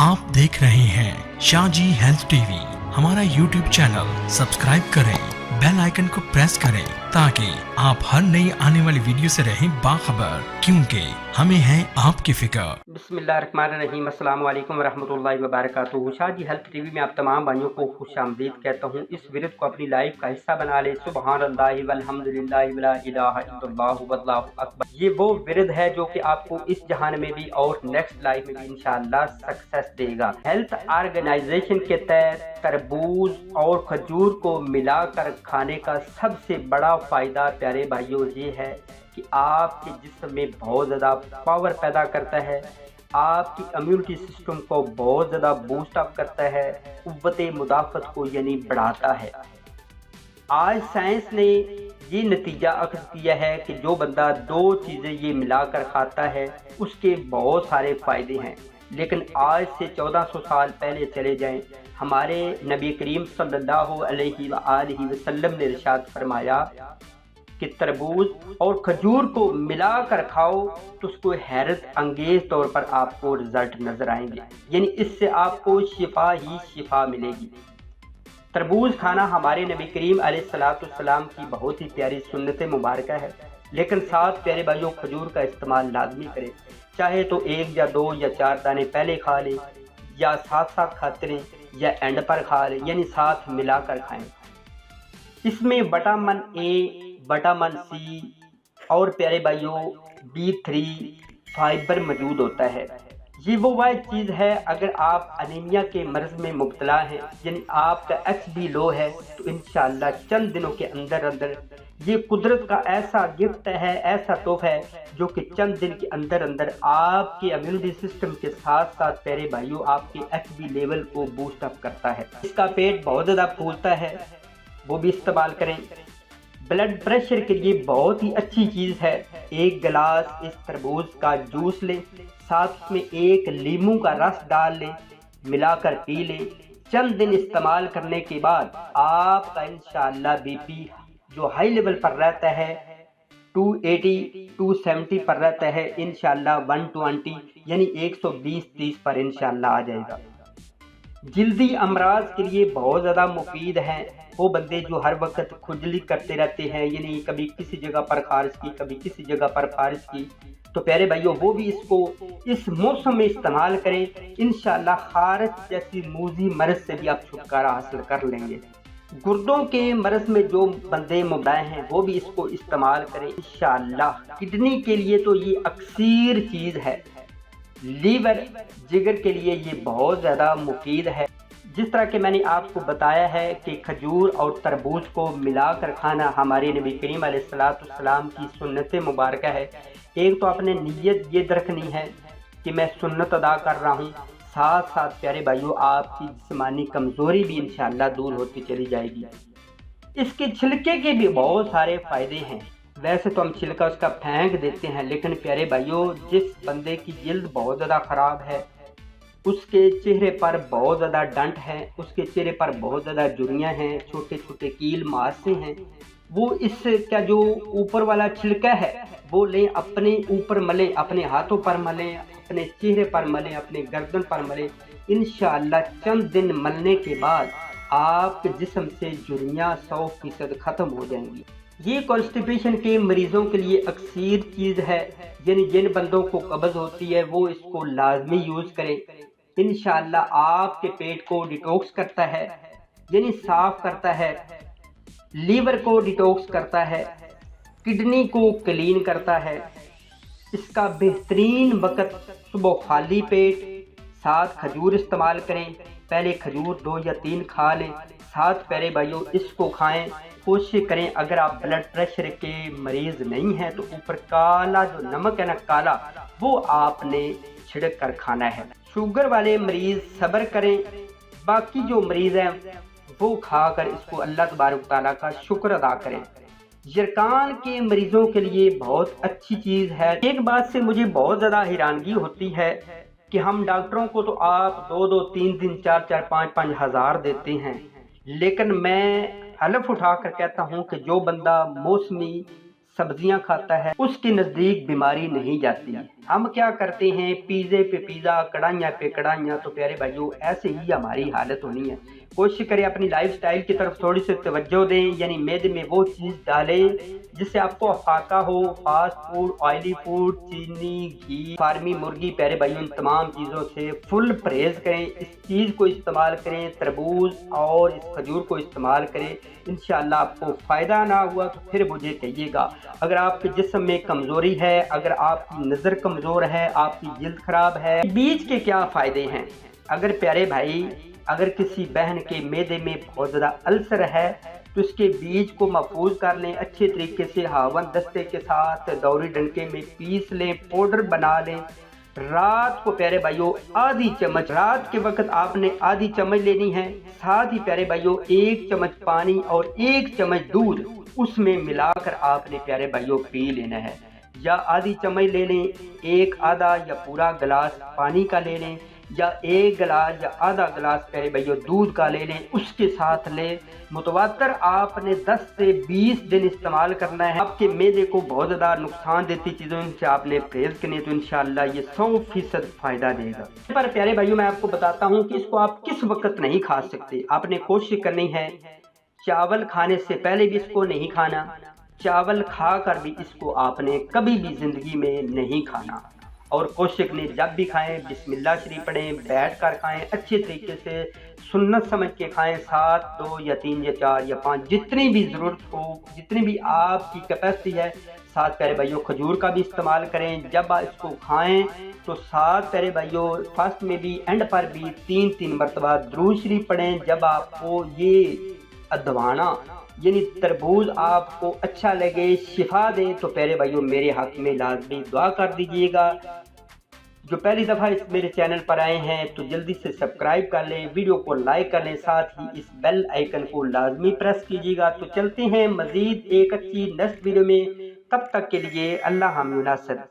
आप देख रहे हैं शाहजी हेल्थ टीवी। हमारा यूट्यूब चैनल सब्सक्राइब करें, बेल आइकन को प्रेस करें ताकि आप हर नई आने वाली वीडियो से रहें बाखबर, क्योंकि हमें है आपकी फिक्र। बिस्मिल्लाहिर्रहमानिर्रहीम, अस्सलाम वालेकुम रहमतुल्लाहि व बरकातुहू। शाहजी हेल्थ टीवी में आप तमाम भाइयों को खुशामदीद कहता हूँ। इस विरद को अपनी लाइफ का हिस्सा बना ले। सुबहानल्लाहि वल्हम्दुलिल्लाहि वला इलाहा इल्लल्लाहु वल्लाहु अकबर। ये वो विरद है जो कि आपको इस जहान में भी और नेक्स्ट लाइफ में भी इंशाअल्लाह सक्सेस देगा। हेल्थ ऑर्गेनाइजेशन के तहत तरबूज और खजूर को मिलाकर खाने का सबसे बड़ा फायदा प्यारे भाइयों ये है कि आपके जिस्म में बहुत ज़्यादा पावर पैदा करता है, आपकी इम्यूनिटी सिस्टम को बहुत ज़्यादा बूस्ट अप करता है, कुव्वत मुदाफ़त को यानी बढ़ाता है। आज साइंस ने ये नतीजा अखज़ किया है कि जो बंदा दो चीज़ें ये मिलाकर खाता है उसके बहुत सारे फ़ायदे हैं। लेकिन आज से 1400 साल पहले चले जाएं, हमारे नबी करीम सल्लल्लाहु अलैहि वसल्लम ने इरशाद फरमाया कि तरबूज और खजूर को मिलाकर खाओ तो उसको हैरत अंगेज तौर पर आपको रिजल्ट नजर आएंगे, यानी इससे आपको शिफा ही शिफा मिलेगी। तरबूज खाना हमारे नबी करीम अलैहिस्सलाम की बहुत ही प्यारी सुन्नत मुबारक है, लेकिन साथ प्यारे भाइयों खजूर का इस्तेमाल लाजमी करें। चाहे तो एक या दो या चार दाने पहले खा लें, या साथ साथ खाते रहें, या एंड पर खा लें, यानी साथ मिलाकर खाएं। इसमें विटामिन ए, विटामिन सी और प्यारे भाइयों B3 फाइबर मौजूद होता है। ये वो वाहिद चीज़ है, अगर आप अनीमिया के मर्ज में मुब्तला हैं, यानी आपका HB लो है, तो इंशाअल्लाह चंद दिनों के अंदर अंदर ये कुदरत का ऐसा गिफ्ट है, ऐसा तोहफा है जो कि चंद दिन के अंदर अंदर आपके इम्यूनिटी सिस्टम के साथ साथ प्यारे भाइयों आपके HB लेवल को बूस्ट अप करता है। इसका पेट बहुत ज़्यादा फूलता है, वो भी इस्तेमाल करें। ब्लड प्रेशर के लिए बहुत ही अच्छी चीज़ है। एक गिलास इस तरबूज का जूस लें, साथ में एक लीमू का रस डाल लें, मिलाकर पी लें। चंद दिन इस्तेमाल करने के बाद आपका इंशाअल्लाह BP जो हाई लेवल पर रहता है 280 270 पर रहता है, इंशाअल्लाह 120 यानी 120-30 पर इंशाअल्लाह आ जाएगा। जल्दी अमराज के लिए बहुत ज़्यादा मुफीद है। वो बंदे जो हर वक्त खुजली करते रहते हैं, यानी कभी किसी जगह पर खारिश की, कभी किसी जगह पर फारिश की, तो प्यारे भाइयों वो भी इसको इस मौसम में इस्तेमाल करें। इंशाअल्लाह खारिश जैसी मूजी मर्ज से भी आप छुटकारा हासिल कर लेंगे। गुर्दों के मर्ज में जो बंदे मुब्तला हैं वो भी इसको इस्तेमाल करें इंशाअल्लाह। किडनी के लिए तो ये अक्सीर चीज़ है, लीवर जिगर के लिए ये बहुत ज़्यादा मुफीद है। जिस तरह के मैंने आपको बताया है कि खजूर और तरबूज को मिलाकर खाना हमारे नबी करीम अलैहिस्सलाम की सुन्नत मुबारक है। एक तो आपने नीयत ये रखनी है कि मैं सुन्नत अदा कर रहा हूँ, साथ साथ प्यारे भाइयों आपकी जिस्मानी कमज़ोरी भी इंशाअल्लाह दूर होती चली जाएगी। इसके छिलके के भी बहुत सारे फ़ायदे हैं। वैसे तो हम छिलका उसका फेंक देते हैं, लेकिन प्यारे भाइयों जिस बंदे की जिल्द बहुत ज़्यादा ख़राब है, उसके चेहरे पर बहुत ज़्यादा डंठ है, उसके चेहरे पर बहुत ज़्यादा झुर्रियाँ हैं, छोटे छोटे कील मुहासे हैं, वो इसका जो ऊपर वाला छिलका है वो लें, अपने ऊपर मलें, अपने हाथों पर मलें, अपने चेहरे पर मलें, अपने गर्दन पर मलें। इंशाअल्लाह चंद दिन मलने के बाद आपके जिस्म से झुर्रियाँ 100% ख़त्म हो जाएंगी। ये कॉन्स्टिपेशन के मरीज़ों के लिए अक्सीर चीज़ है, यानी जिन बंदों को कब्ज़ होती है वो इसको लाजमी यूज़ करें। इंशाअल्लाह आपके पेट को डिटॉक्स करता है, यानी साफ़ करता है, लीवर को डिटॉक्स करता है, किडनी को क्लीन करता है। इसका बेहतरीन वक्त सुबह खाली पेट साथ खजूर इस्तेमाल करें। पहले खजूर 2 या 3 खा लें, साथ प्यारे भाइयों इसको खाएं। कोशिश करें अगर आप ब्लड प्रेशर के मरीज़ नहीं हैं तो ऊपर काला जो नमक है ना काला, वो आपने छिड़क कर खाना है। शुगर वाले मरीज़ सब्र करें, बाकी जो मरीज़ हैं वो खाकर इसको अल्लाह तबारक तआला का शुक्र अदा करें। यरकान के मरीजों के लिए बहुत अच्छी चीज़ है। एक बात से मुझे बहुत ज़्यादा हैरानगी होती है कि हम डॉक्टरों को तो आप 2-2 3 4 4 5 हज़ार देते हैं, लेकिन मैं हलफ उठा कर कहता हूँ कि जो बंदा मौसमी सब्जियां खाता है, उसके नज़दीक बीमारी नहीं जाती। हम क्या करते हैं, पिज़्ज़े पे पिज़्ज़ा, कढ़ाइयाँ पे कढ़ाइयाँ। तो प्यारे भाइयों, ऐसे ही हमारी हालत होनी है। कोशिश करें अपनी लाइफ स्टाइल की तरफ थोड़ी सी तवज्जो दें, यानी मैदे में वो चीज़ डालें जिससे आपको अफाका हो। फास्ट फूड, ऑयली फूड, चीनी, घी, फार्मी मुर्गी, प्यारे भाइयों, इन तमाम चीज़ों से फुल परहेज़ करें। इस चीज़ को इस्तेमाल करें, तरबूज और इस खजूर को इस्तेमाल करें। इंशाअल्लाह आपको फ़ायदा ना हुआ तो फिर मुझे कहिएगा। अगर आपके जिस्म में कमज़ोरी है, अगर आपकी नज़र कमज़ोर है, आपकी जिल्द ख़राब है, बीज के क्या फ़ायदे हैं? अगर प्यारे भाई, अगर किसी बहन के मैदे में बहुत ज़्यादा अल्सर है तो इसके बीज को महफूज कर लें, अच्छे तरीके से हावन दस्ते के साथ दौरी डंडे में पीस लें, पाउडर बना लें। रात को प्यारे भाइयों आधी चम्मच, रात के वक्त आपने आधी चम्मच लेनी है। साथ ही प्यारे भाइयों 1 चम्मच पानी और 1 चम्मच दूध उसमें मिलाकर आपने प्यारे भाइयों पी लेना है। या आधी चम्मच ले लें, एक आधा या पूरा गिलास पानी का ले लें, या 1 गिलास या आधा गिलास प्यारे भाइयों दूध का ले लें, उसके साथ लें। मुतवातर आपने 10 से 20 दिन इस्तेमाल करना है। आपके मैदे को बहुत ज़्यादा नुकसान देती चीज़ों से आपने परहेज़ करनी है, तो इंशाअल्लाह ये 100% फ़ायदा देगा। पर प्यारे भाइयों, मैं आपको बताता हूँ कि इसको आप किस वक्त नहीं खा सकते। आपने कोशिश करनी है चावल खाने से पहले भी इसको नहीं खाना, चावल खाकर भी इसको आपने कभी भी ज़िंदगी में नहीं खाना। और कोशिश करनी जब भी खाएं बिस्मिल्लाह शरीफ पढ़ें, बैठ कर खाएं, अच्छे तरीके से सुन्नत समझ के खाएं। 7, 2 या 3 या 4 या 5 जितनी भी ज़रूरत हो, जितनी भी आपकी कैपेसिटी है। साथ प्यारे भाइयों खजूर का भी इस्तेमाल करें। जब आप इसको खाएं तो साथ प्यारे भाइयों फर्स्ट में भी एंड पर भी 3-3 मरतबा दुरूद शरीफ पढ़ें। जब आपको ये अदवाना यानी तरबूज आपको अच्छा लगे, शिफा दे, तो प्यारे भाइयों मेरे हक में लाजमी दुआ कर दीजिएगा। जो पहली दफ़ा इस मेरे चैनल पर आए हैं तो जल्दी से सब्सक्राइब कर लें, वीडियो को लाइक कर लें, साथ ही इस बेल आइकन को लाजमी प्रेस कीजिएगा। तो चलते हैं मज़ीद एक अच्छी नेक्स्ट वीडियो में, तब तक के लिए अल्लाह हामिद नासर।